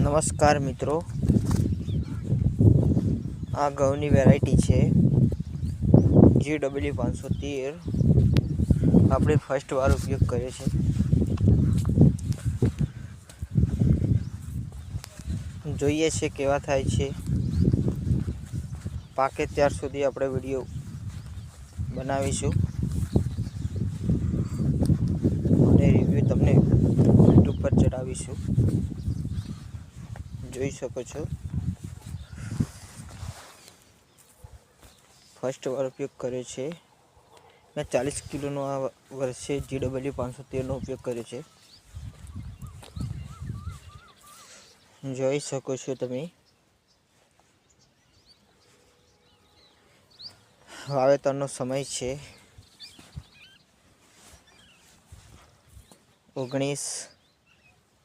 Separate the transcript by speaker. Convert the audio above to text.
Speaker 1: નમસ્કાર મિત્રો, આ ઘઉંની વેરાયટી છે GW513. આપણે ફર્સ્ટ વાર ઉપયોગ કર્યો છે. જોઈએ છે કેવા થાય છે. પાકે ત્યાર સુધી આપણે વિડીયો બનાવીશું અને રિવ્યૂ તમને યુટ્યુબ પર ચડાવીશું. જોઈ શકો છો, ફર્સ્ટ વાર ઉપયોગ કર્યો છે. મેં 40 કિલોનો આ વર્ષે GW513નો ઉપયોગ કર્યો છે. જોઈ શકો છો તમે. વાવેતરનો સમય છે 19